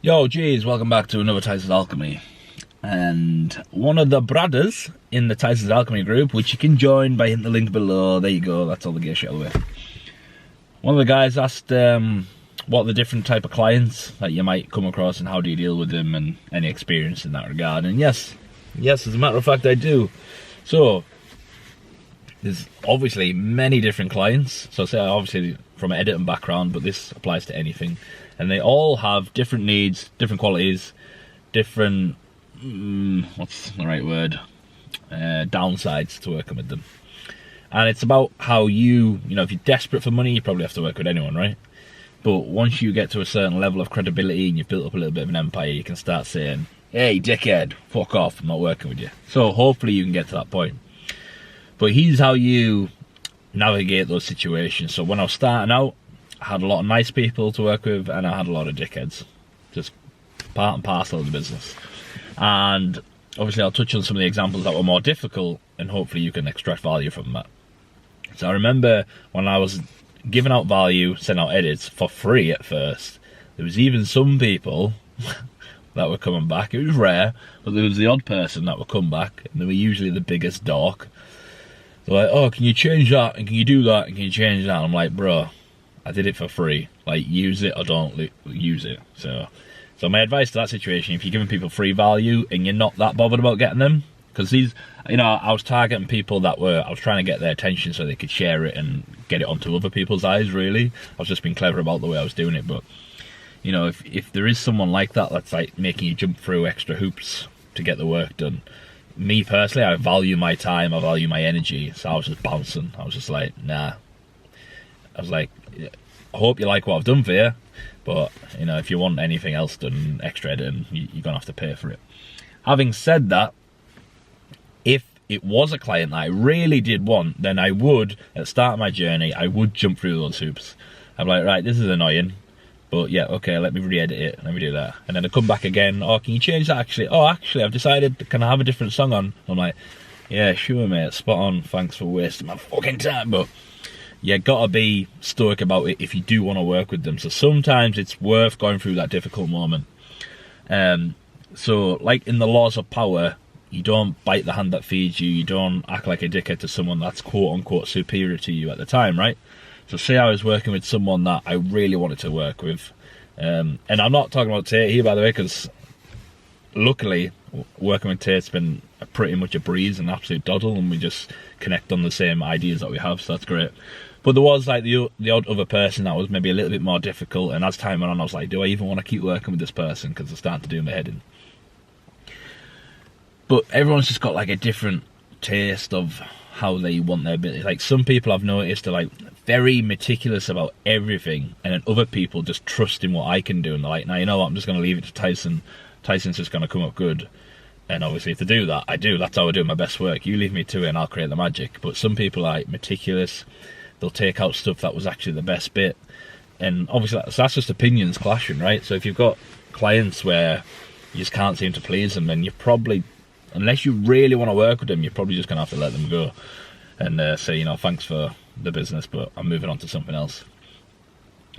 Yo, geez, welcome back to another Tyson's Alchemy. And one of the brothers in the Tyson's Alchemy group, which you can join by hitting the link below. There you go, that's all the gear shit away. One of the guys asked what are the different type of clients that you might come across and how do you deal with them and any experience in that regard. And yes, as a matter of fact, I do. So, there's obviously many different clients. So say obviously from an editing background, but this applies to anything. And they all have different needs, different qualities, different, what's the right word, downsides to working with them. And it's about how you know, if you're desperate for money, you probably have to work with anyone, right? But once you get to a certain level of credibility and you've built up a little bit of an empire, you can start saying, hey, dickhead, fuck off, I'm not working with you. So hopefully you can get to that point. But here's how you navigate those situations. So when I was starting out, I had a lot of nice people to work with and I had a lot of dickheads. Just part and parcel of the business. And obviously I'll touch on some of the examples that were more difficult and hopefully you can extract value from that. So I remember when I was giving out value, sending out edits for free at first, there was even some people that were coming back. It was rare, but there was the odd person that would come back and they were usually the biggest dork. They're like, oh, can you change that and can you do that and can you change that? And I'm like, bro, I did it for free. Like, use it or don't use it. So my advice to that situation, if you're giving people free value and you're not that bothered about getting them, because these, you know, I was targeting people that were, I was trying to get their attention so they could share it and get it onto other people's eyes, really. I was just being clever about the way I was doing it. But, you know, if there is someone like that that's like making you jump through extra hoops to get the work done, me personally, I value my time, I value my energy. So I was just bouncing. I was just like, nah. I was like, I hope you like what I've done for you, but you know, if you want anything else done, extra editing, you're gonna have to pay for it. Having said that, if it was a client that I really did want, then I would, at the start of my journey, I would jump through those hoops. I'm like, right, this is annoying, but yeah, okay, let me re-edit it, let me do that. And then I come back again, oh, can you change that actually? Oh, actually, I've decided, can I have a different song on? I'm like, yeah, sure, mate, spot on, thanks for wasting my fucking time, but you gotta be stoic about it if you do want to work with them. So sometimes it's worth going through that difficult moment. So like in the laws of power, you don't bite the hand that feeds you. You don't act like a dickhead to someone that's quote unquote superior to you at the time, right? So say I was working with someone that I really wanted to work with. And I'm not talking about Tate here, by the way, because luckily working with Tate's been pretty much a breeze, an absolute doddle, and we just connect on the same ideas that we have, so that's great. But there was like the odd other person that was maybe a little bit more difficult, and as time went on I was like, do I even want to keep working with this person, because they're starting to do my head in. But everyone's just got like a different taste of how they want their business. Like some people I've noticed are like very meticulous about everything, and then other people just trust in what I can do, and they're like, now you know what, I'm just going to leave it to Tyson. Tyson's just going to come up good. And obviously to do that, I do. That's how I do my best work. You leave me to it and I'll create the magic. But some people are like meticulous. They'll take out stuff that was actually the best bit. And obviously that's just opinions clashing, right? So if you've got clients where you just can't seem to please them, then you're probably, unless you really want to work with them, you're probably just going to have to let them go. And say, you know, thanks for the business, but I'm moving on to something else.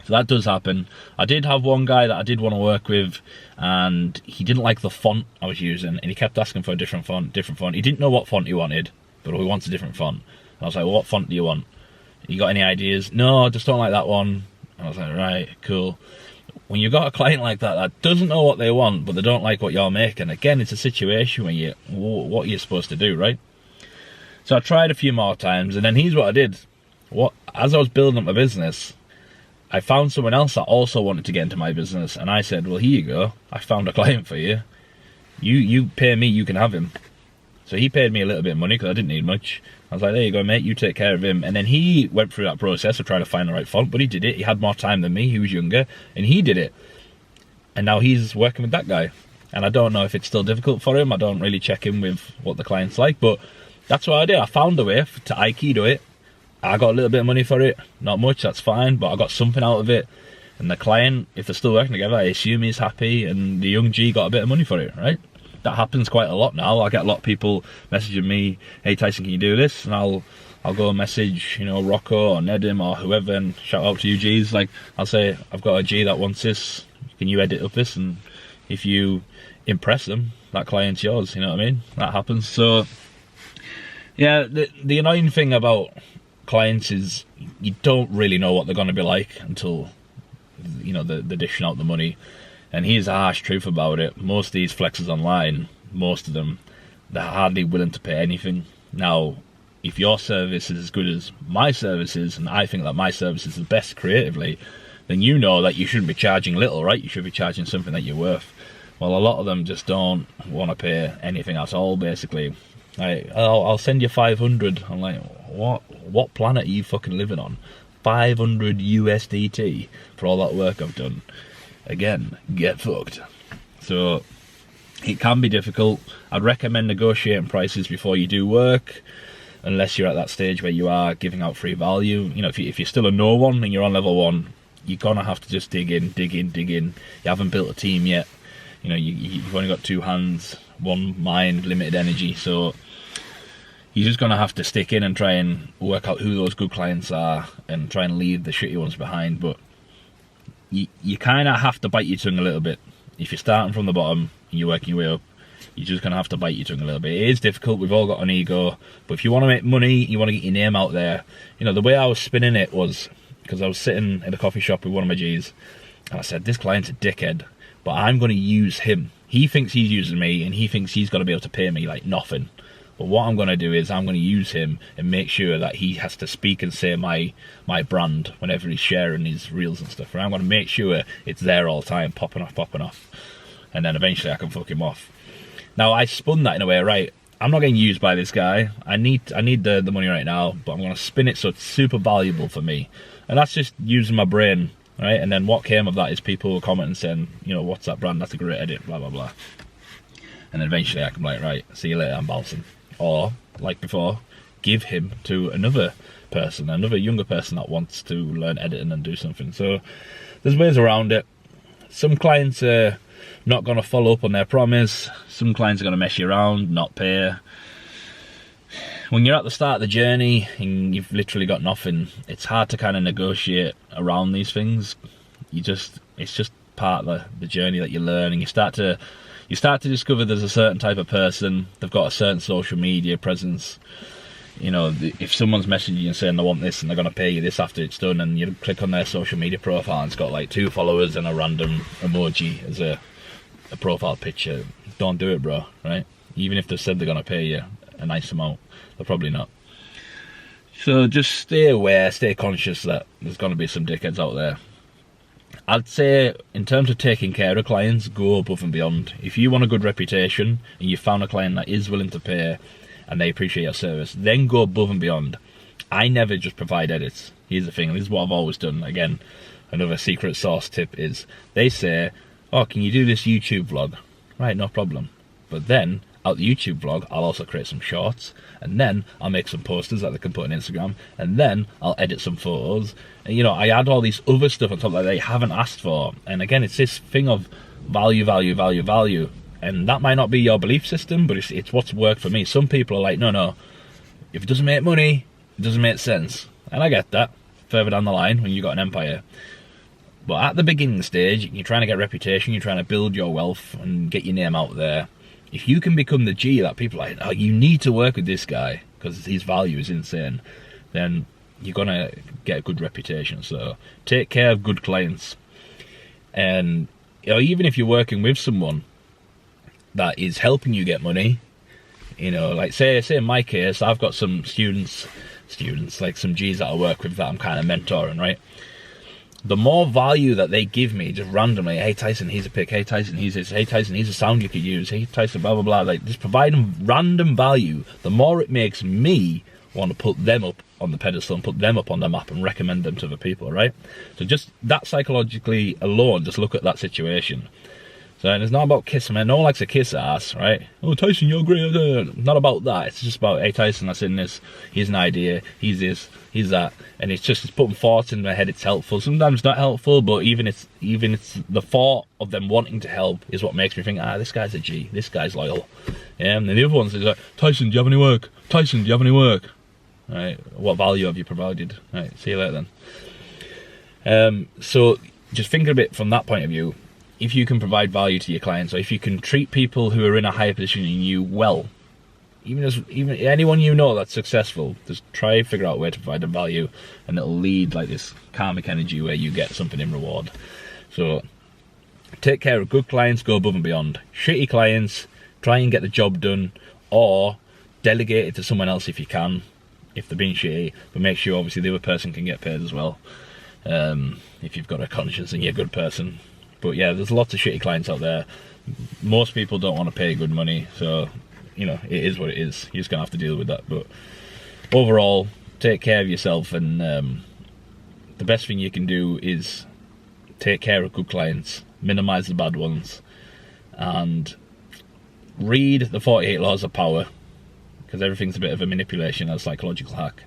So that does happen. I did have one guy that I did want to work with, and he didn't like the font I was using, and he kept asking for a different font. He didn't know what font he wanted, but he wants a different font. And I was like, well, what font do you want? You got any ideas? No, I just don't like that one. And I was like, right, cool. When you've got a client like that doesn't know what they want, but they don't like what you're making, again, it's a situation where what you're supposed to do, right? So I tried a few more times, and then here's what I did. As I was building up my business, I found someone else that also wanted to get into my business, and I said, well, here you go. I found a client for you. You pay me, you can have him. So he paid me a little bit of money because I didn't need much. I was like, there you go, mate, you take care of him. And then he went through that process of trying to find the right font, but he did it. He had more time than me, he was younger, and he did it. And now he's working with that guy. And I don't know if it's still difficult for him. I don't really check in with what the client's like, but that's what I did. I found a way to Aikido it. I got a little bit of money for it, not much, that's fine, but I got something out of it. And the client, if they're still working together, I assume he's happy, and the young G got a bit of money for it, right? that happens quite a lot now. I get a lot of people messaging me, hey Tyson, can you do this? And I'll go message, you know, Rocco or Nedim or whoever, and shout out to you G's. Like, I'll say, I've got a G that wants this, can you edit up this? And if you impress them, that client's yours, you know what I mean? That happens. So yeah, the annoying thing about clients is you don't really know what they're going to be like until, you know, they're dishing out the money. And here's the harsh truth about it: most of these flexes online, most of them, they're hardly willing to pay anything. Now, if your service is as good as my service is, and I think that my service is the best creatively, then you know that you shouldn't be charging little, right? You should be charging something that you're worth. Well, a lot of them just don't want to pay anything at all, basically. Like, I'll send you 500. I'm like, what planet are you fucking living on? 500 USDT for all that work I've done. Again, get fucked. So it can be difficult. I'd recommend negotiating prices before you do work, unless you're at that stage where you are giving out free value. You know, if you're still a no one and you're on level 1, you're gonna have to just dig in. You haven't built a team yet. You know, you've only got 2 hands, 1 mind, limited energy, so you're just gonna have to stick in and try and work out who those good clients are and try and leave the shitty ones behind. But you kind of have to bite your tongue a little bit. If you're starting from the bottom and you're working your way up, you're just going to have to bite your tongue a little bit. It is difficult, we've all got an ego, but if you want to make money, you want to get your name out there. You know, the way I was spinning it was, because I was sitting in a coffee shop with one of my G's, and I said, this client's a dickhead, but I'm going to use him. He thinks he's using me, and he thinks he's got to be able to pay me like nothing. But what I'm going to do is I'm going to use him and make sure that he has to speak and say my brand whenever he's sharing his reels and stuff. And I'm going to make sure it's there all the time, popping off. And then eventually I can fuck him off. Now, I spun that in a way, right, I'm not getting used by this guy. I need the money right now, but I'm going to spin it so it's super valuable for me. And that's just using my brain, right? And then what came of that is people commenting saying, you know, what's that brand? That's a great edit, blah, blah, blah. And then eventually I can be like, right, see you later, I'm bouncing. Or, like before, give him to another person, another younger person that wants to learn editing and do something. So there's ways around it. Some clients are not going to follow up on their promise. Some clients are going to mess you around, not pay. When you're at the start of the journey and you've literally got nothing, it's hard to kind of negotiate around these things. It's just part of the journey that you learn, and you start to discover there's a certain type of person, they've got a certain social media presence. You know, if someone's messaging you and saying they want this and they're going to pay you this after it's done, and you click on their social media profile and it's got like 2 followers and a random emoji as a profile picture, don't do it, bro, right? Even if they've said they're going to pay you a nice amount, they're probably not. So just stay aware, stay conscious that there's going to be some dickheads out there. I'd say, in terms of taking care of clients, go above and beyond. If you want a good reputation and you found a client that is willing to pay and they appreciate your service, then go above and beyond. I never just provide edits. Here's the thing, this is what I've always done. Again, another secret sauce tip is, they say, oh, can you do this YouTube vlog? Right, no problem. But then, out the YouTube vlog, I'll also create some shorts, and then I'll make some posters that they can put on Instagram, and then I'll edit some photos. And, you know, I add all these other stuff on top that they haven't asked for. And again, it's this thing of value. And that might not be your belief system, but it's what's worked for me. Some people are like, no, if it doesn't make money, it doesn't make sense. And I get that further down the line when you've got an empire. But at the beginning stage, you're trying to get reputation, you're trying to build your wealth and get your name out there. If you can become the G that people are like, oh, you need to work with this guy because his value is insane, then you're going to get a good reputation. So take care of good clients. And you know, even if you're working with someone that is helping you get money, you know, like say in my case, I've got some students, like some G's that I work with that I'm kind of mentoring, right? The more value that they give me just randomly, hey Tyson, here's a pick, hey Tyson, here's this, hey Tyson, here's a sound you could use, hey Tyson, blah, blah, blah, like just providing random value, the more it makes me want to put them up on the pedestal and put them up on the map and recommend them to other people, right? So just that psychologically alone, just look at that situation. So it's not about kissing, man. No one likes to kiss ass, right? Oh, Tyson, you're great. Not about that. It's just about, hey, Tyson, I seen this. Here's an idea. He's this. He's that. And it's putting thoughts in my head. It's helpful. Sometimes it's not helpful, but even it's the thought of them wanting to help is what makes me think, this guy's a G. This guy's loyal. Yeah. And then the other ones is like, Tyson, do you have any work? Tyson, do you have any work? Right. What value have you provided? Right. See you later then. So just think a bit from that point of view. If you can provide value to your clients, or if you can treat people who are in a higher position than you well, even anyone you know that's successful, just try and figure out where to provide the value, and it'll lead like this karmic energy where you get something in reward. So take care of good clients, go above and beyond. Shitty clients, try and get the job done, or delegate it to someone else if you can, if they're being shitty, but make sure obviously the other person can get paid as well. If you've got a conscience and you're a good person. But yeah, there's lots of shitty clients out there. Most people don't want to pay good money, so you know, it is what it is. You're just gonna have to deal with that. But overall, take care of yourself, and the best thing you can do is take care of good clients, minimize the bad ones, and read the 48 Laws of Power, because everything's a bit of a manipulation, a psychological hack.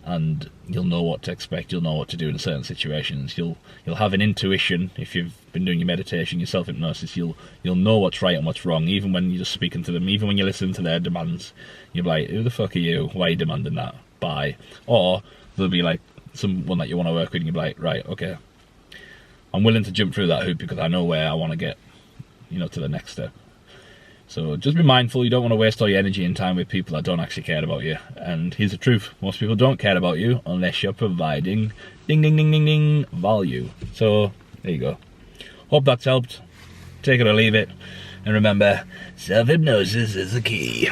And you'll know what to expect, you'll know what to do in certain situations. You'll have an intuition if you've been doing your meditation, your self-hypnosis. You'll know what's right and what's wrong, even when you're just speaking to them, even when you listen to their demands. You'll be like, who the fuck are you? Why are you demanding that? Bye. Or there'll be like someone that you want to work with, and you'll be like, right, okay, I'm willing to jump through that hoop because I know where I want to get, you know, to the next step. So just be mindful, you don't want to waste all your energy and time with people that don't actually care about you. And here's the truth, most people don't care about you unless you're providing ding ding ding ding ding value. So there you go. Hope that's helped. Take it or leave it. And remember, self-hypnosis is the key.